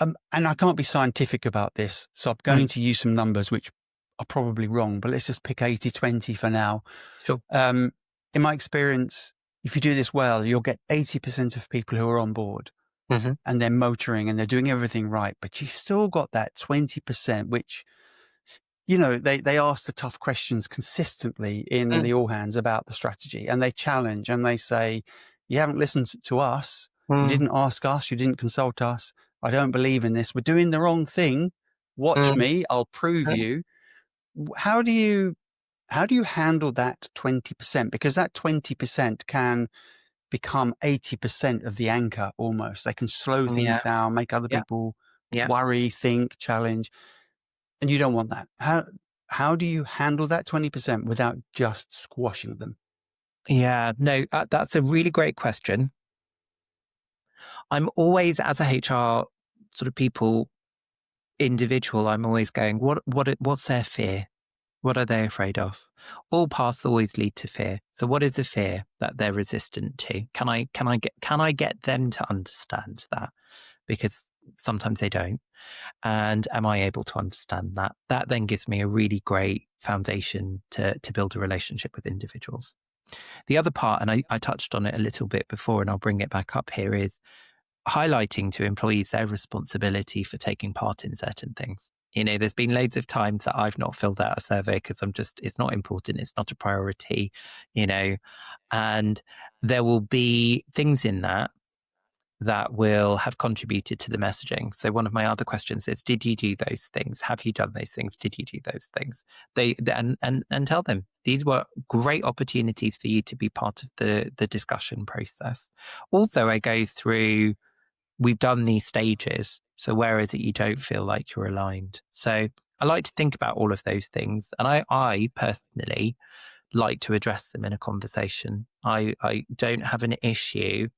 And I can't be scientific about this, so I'm Mm, going to use some numbers which are probably wrong, but let's just pick 80-20 for now. sure. Um, in my experience, if you do this well, you'll get 80% of people who are on board Hmm. and they're motoring and they're doing everything right. But you've still got that 20%, which, they ask the tough questions consistently in Mm, the all hands about the strategy, and they challenge and they say, you haven't listened to us. You mm, didn't ask us. You didn't consult us. I don't believe in this. We're doing the wrong thing. Watch mm, me. I'll prove mm. you. How do you, how do you handle that 20%? Because that 20% can become 80% of the anchor almost. They can slow things Yeah, down, make other yeah, people yeah. worry, think, challenge. And you don't want that. How do you handle that 20% without just squashing them? Yeah, no, that's a really great question. I'm always, as a HR sort of people individual, I'm always going, what's their fear? What are they afraid of? All paths always lead to fear. So what is the fear that they're resistant to? Can I get them to understand that? Because sometimes they don't. And am I able to understand that? That then gives me a really great foundation to build a relationship with individuals. The other part, and I touched on it a little bit before, and I'll bring it back up here, is highlighting to employees their responsibility for taking part in certain things. There's been loads of times that I've not filled out a survey because it's not important, it's not a priority, you know, and there will be things in that will have contributed to the messaging. So one of my other questions is, did you do those things? Have you done those things? Did you do those things? And tell them these were great opportunities for you to be part of the discussion process. Also, I go through, we've done these stages. So where is it you don't feel like you're aligned? So I like to think about all of those things. And I personally like to address them in a conversation. I don't have an issue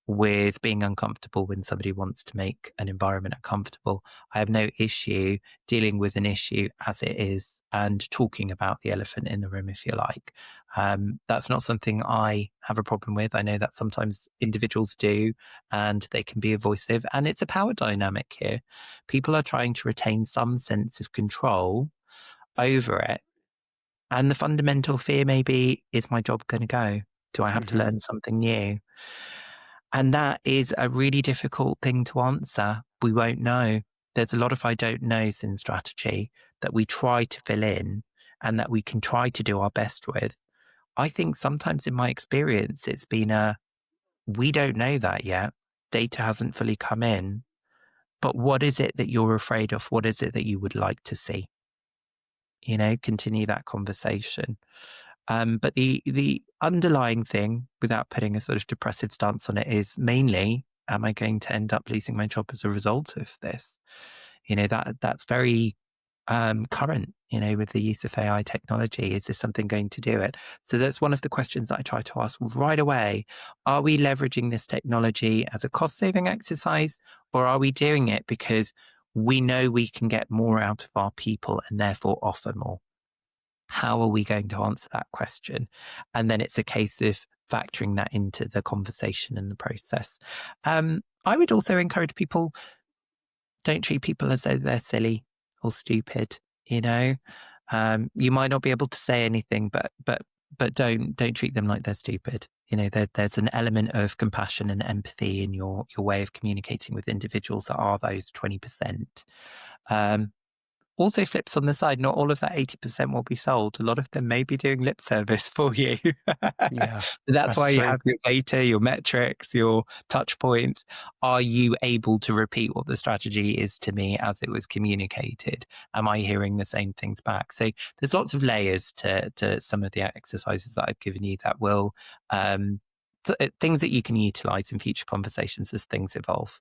with being uncomfortable when somebody wants to make an environment uncomfortable. I have no issue dealing with an issue as it is and talking about the elephant in the room, if you like. That's not something I have a problem with. I know that sometimes individuals do, and they can be evasive, and it's a power dynamic here. People are trying to retain some sense of control over it. And the fundamental fear maybe, is my job going to go? Do I have to Hmm. learn something new? And that is a really difficult thing to answer. We won't know. There's a lot of I don't knows in strategy that we try to fill in and that we can try to do our best with. I think sometimes in my experience, it's been we don't know that yet. Data hasn't fully come in. But what is it that you're afraid of? What is it that you would like to see? Continue that conversation. But the underlying thing, without putting a sort of depressive stance on it, is mainly, am I going to end up losing my job as a result of this? That's very current. With the use of AI technology, is this something going to do it? So that's one of the questions that I try to ask right away. Are we leveraging this technology as a cost saving exercise, or are we doing it because we know we can get more out of our people and therefore offer more? How are we going to answer that question? And then it's a case of factoring that into the conversation and the process. I would also encourage people, don't treat people as though they're silly or stupid. You know, you might not be able to say anything, but don't treat them like they're stupid. There's an element of compassion and empathy in your way of communicating with individuals that are those 20%. Um, Also flips on the side, not all of that 80% will be sold. A lot of them may be doing lip service for you. Yeah, That's that's why you true. have your data, your metrics, your touch points. Are you able to repeat what the strategy is to me as it was communicated? Am I hearing the same things back? So there's lots of layers to some of the exercises that I've given you that will, things that you can utilize in future conversations as things evolve.